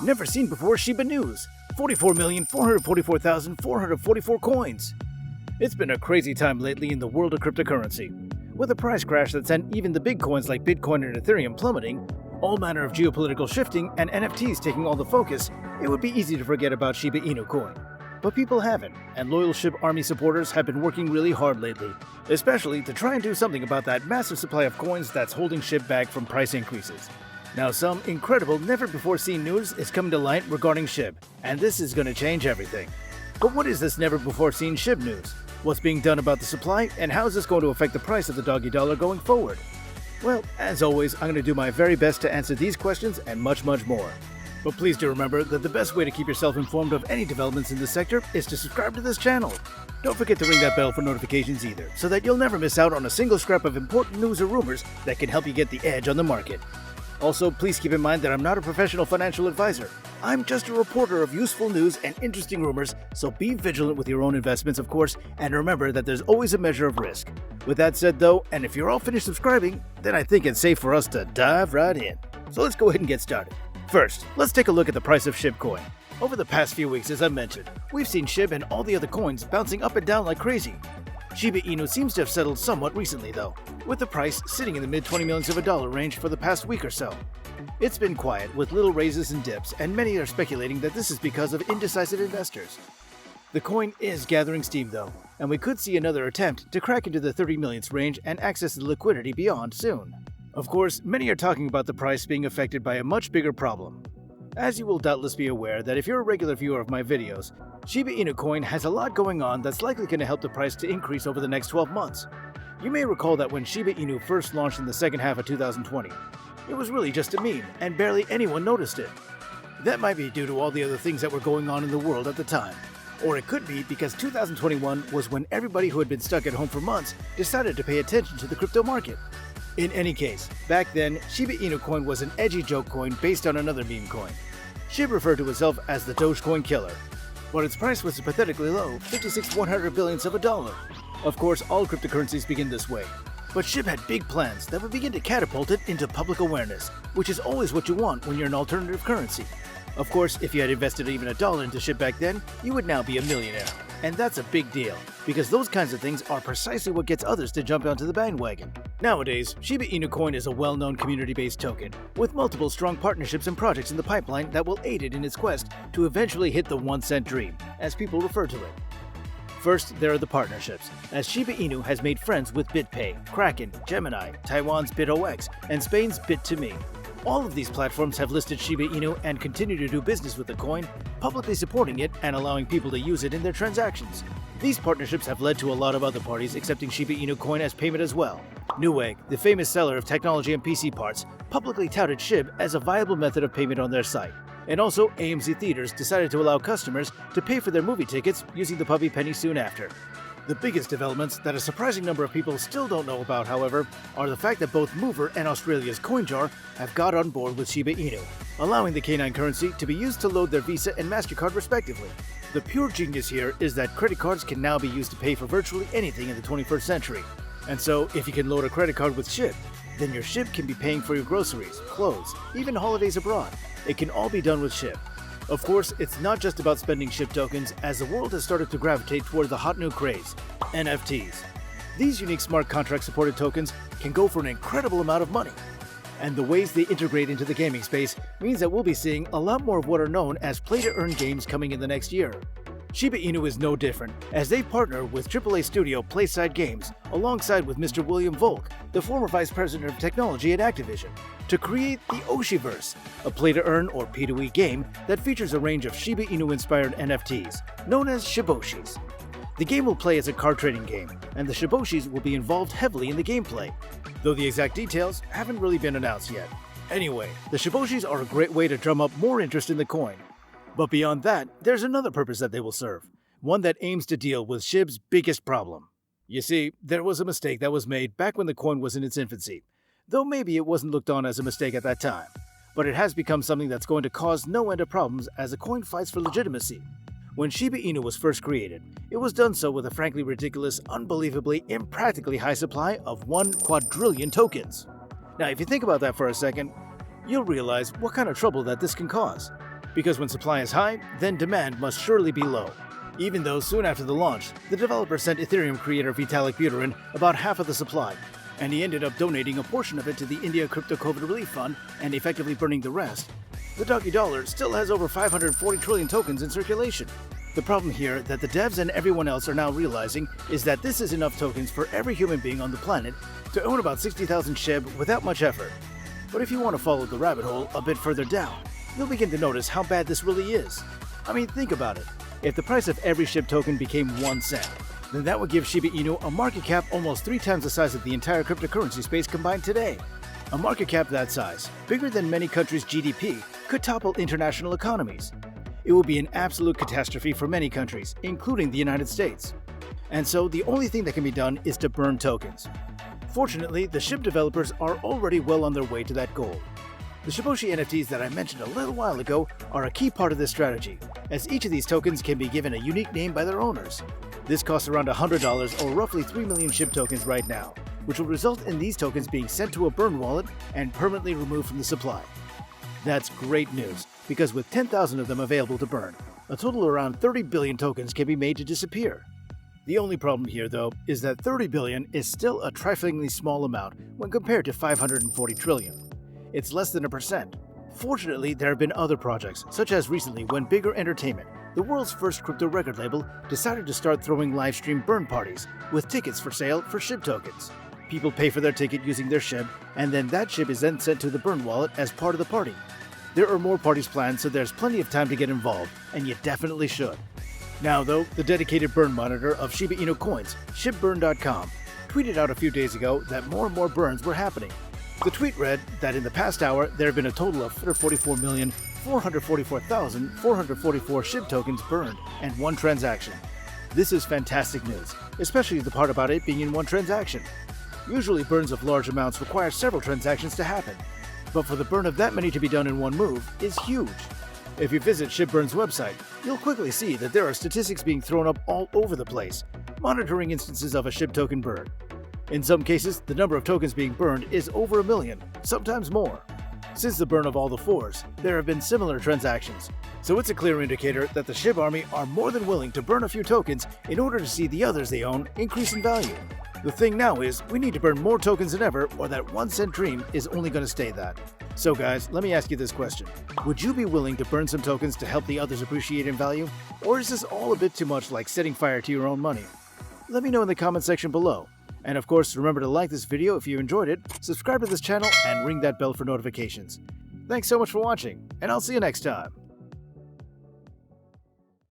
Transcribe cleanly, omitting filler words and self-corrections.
Never seen before Shiba News, 44,444,444 coins. It's been a crazy time lately in the world of cryptocurrency. With a price crash that sent even the big coins like Bitcoin and Ethereum plummeting, all manner of geopolitical shifting, and NFTs taking all the focus, it would be easy to forget about Shiba Inu coin. But people haven't, and loyal SHIB army supporters have been working really hard lately, especially to try and do something about that massive supply of coins that's holding SHIB back from price increases. Now some incredible, never-before-seen news is coming to light regarding SHIB, and this is going to change everything. But what is this never-before-seen SHIB news? What's being done about the supply, and how is this going to affect the price of the doggy dollar going forward? Well, as always, I'm going to do my very best to answer these questions and much more. But please do remember that the best way to keep yourself informed of any developments in this sector is to subscribe to this channel. Don't forget to ring that bell for notifications either, so that you'll never miss out on a single scrap of important news or rumors that can help you get the edge on the market. Also, please keep in mind that I'm not a professional financial advisor. I'm just a reporter of useful news and interesting rumors, so be vigilant with your own investments, of course, and remember that there's always a measure of risk. With that said though, and if you're all finished subscribing, then I think it's safe for us to dive right in. So let's go ahead and get started. First, let's take a look at the price of SHIB coin. Over the past few weeks, as I mentioned, we've seen SHIB and all the other coins bouncing up and down like crazy. Shiba Inu seems to have settled somewhat recently though, with the price sitting in the mid-20 millions of a dollar range for the past week or so. It's been quiet with little raises and dips, and many are speculating that this is because of indecisive investors. The coin is gathering steam though, and we could see another attempt to crack into the 30 millions range and access the liquidity beyond soon. Of course, many are talking about the price being affected by a much bigger problem. As you will doubtless be aware that if you're a regular viewer of my videos, Shiba Inu coin has a lot going on that's likely going to help the price to increase over the next 12 months. You may recall that when Shiba Inu first launched in the second half of 2020, it was really just a meme and barely anyone noticed it. That might be due to all the other things that were going on in the world at the time. Or it could be because 2021 was when everybody who had been stuck at home for months decided to pay attention to the crypto market. In any case, back then, Shiba Inu coin was an edgy joke coin based on another meme coin. SHIB referred to itself as the Dogecoin killer, but its price was pathetically low, 56 billionths of a dollar. Of course, all cryptocurrencies begin this way, but SHIB had big plans that would begin to catapult it into public awareness, which is always what you want when you're an alternative currency. Of course, if you had invested even $1 into SHIB back then, you would now be a millionaire. And that's a big deal, because those kinds of things are precisely what gets others to jump onto the bandwagon. Nowadays, Shiba Inu coin is a well-known community-based token, with multiple strong partnerships and projects in the pipeline that will aid it in its quest to eventually hit the 1 cent dream, as people refer to it. First, there are the partnerships, as Shiba Inu has made friends with BitPay, Kraken, Gemini, Taiwan's BitOX, and Spain's Bit2Me. All of these platforms have listed Shiba Inu and continue to do business with the coin, publicly supporting it and allowing people to use it in their transactions. These partnerships have led to a lot of other parties accepting Shiba Inu coin as payment as well. Newegg, the famous seller of technology and PC parts, publicly touted SHIB as a viable method of payment on their site. And also, AMC Theaters decided to allow customers to pay for their movie tickets using the Puppy Penny soon after. The biggest developments that a surprising number of people still don't know about, however, are the fact that both Mover and Australia's CoinJar have got on board with Shiba Inu, allowing the canine currency to be used to load their Visa and MasterCard respectively. The pure genius here is that credit cards can now be used to pay for virtually anything in the 21st century. And so, if you can load a credit card with SHIB, then your SHIB can be paying for your groceries, clothes, even holidays abroad. It can all be done with SHIB. Of course, it's not just about spending SHIB tokens, as the world has started to gravitate toward the hot new craze, NFTs. These unique smart contract supported tokens can go for an incredible amount of money. And the ways they integrate into the gaming space means that we'll be seeing a lot more of what are known as play-to-earn games coming in the next year. Shiba Inu is no different, as they partner with AAA studio Playside Games, alongside with Mr. William Volk, the former vice president of technology at Activision, to create the Oshiverse, a play-to-earn or P2E game that features a range of Shiba Inu-inspired NFTs, known as Shiboshis. The game will play as a card trading game, and the Shiboshis will be involved heavily in the gameplay, though the exact details haven't really been announced yet. Anyway, the Shiboshis are a great way to drum up more interest in the coin. But beyond that, there's another purpose that they will serve, one that aims to deal with SHIB's biggest problem. You see, there was a mistake that was made back when the coin was in its infancy, though maybe it wasn't looked on as a mistake at that time. But it has become something that's going to cause no end of problems as the coin fights for legitimacy. When Shiba Inu was first created, it was done so with a frankly ridiculous, unbelievably, impractically high supply of 1 quadrillion tokens. Now, if you think about that for a second, you'll realize what kind of trouble that this can cause. Because when supply is high, then demand must surely be low. Even though soon after the launch, the developer sent Ethereum creator Vitalik Buterin about half of the supply, and he ended up donating a portion of it to the India Crypto COVID Relief Fund and effectively burning the rest. The doggy dollar still has over 540 trillion tokens in circulation. The problem here that the devs and everyone else are now realizing is that this is enough tokens for every human being on the planet to own about 60,000 SHIB without much effort. But if you want to follow the rabbit hole a bit further down, you'll begin to notice how bad this really is. I mean, think about it. If the price of every SHIB token became 1 cent, then that would give Shiba Inu a market cap almost 3 times the size of the entire cryptocurrency space combined today. A market cap that size, bigger than many countries' GDP, could topple international economies. It would be an absolute catastrophe for many countries, including the United States. And so the only thing that can be done is to burn tokens. Fortunately, the SHIB developers are already well on their way to that goal. The Shiboshi NFTs that I mentioned a little while ago are a key part of this strategy, as each of these tokens can be given a unique name by their owners. This costs around $100 or roughly 3 million SHIB tokens right now, which will result in these tokens being sent to a burn wallet and permanently removed from the supply. That's great news, because with 10,000 of them available to burn, a total around 30 billion tokens can be made to disappear. The only problem here, though, is that 30 billion is still a triflingly small amount when compared to 540 trillion. It's less than 1%. Fortunately, there have been other projects, such as recently when Bigger Entertainment, the world's first crypto record label, decided to start throwing live stream burn parties with tickets for sale for SHIB tokens. People pay for their ticket using their SHIB, and then that SHIB is then sent to the burn wallet as part of the party. There are more parties planned, so there's plenty of time to get involved, and you definitely should. Now though, the dedicated burn monitor of Shiba Inu coins, shibburn.com, tweeted out a few days ago that more and more burns were happening. The tweet read that in the past hour, there have been a total of 444,444,444 SHIB tokens burned and one transaction. This is fantastic news, especially the part about it being in one transaction. Usually burns of large amounts require several transactions to happen, but for the burn of that many to be done in one move is huge. If you visit ShibBurn's website, you'll quickly see that there are statistics being thrown up all over the place, monitoring instances of a SHIB token burn. In some cases, the number of tokens being burned is over 1 million, sometimes more. Since the burn of all the fours, there have been similar transactions, so it's a clear indicator that the SHIB army are more than willing to burn a few tokens in order to see the others they own increase in value. The thing now is, we need to burn more tokens than ever, or that 1 cent dream is only going to stay that. So guys, let me ask you this question. Would you be willing to burn some tokens to help the others appreciate in value? Or is this all a bit too much like setting fire to your own money? Let me know in the comment section below. And of course, remember to like this video if you enjoyed it, subscribe to this channel, and ring that bell for notifications. Thanks so much for watching, and I'll see you next time.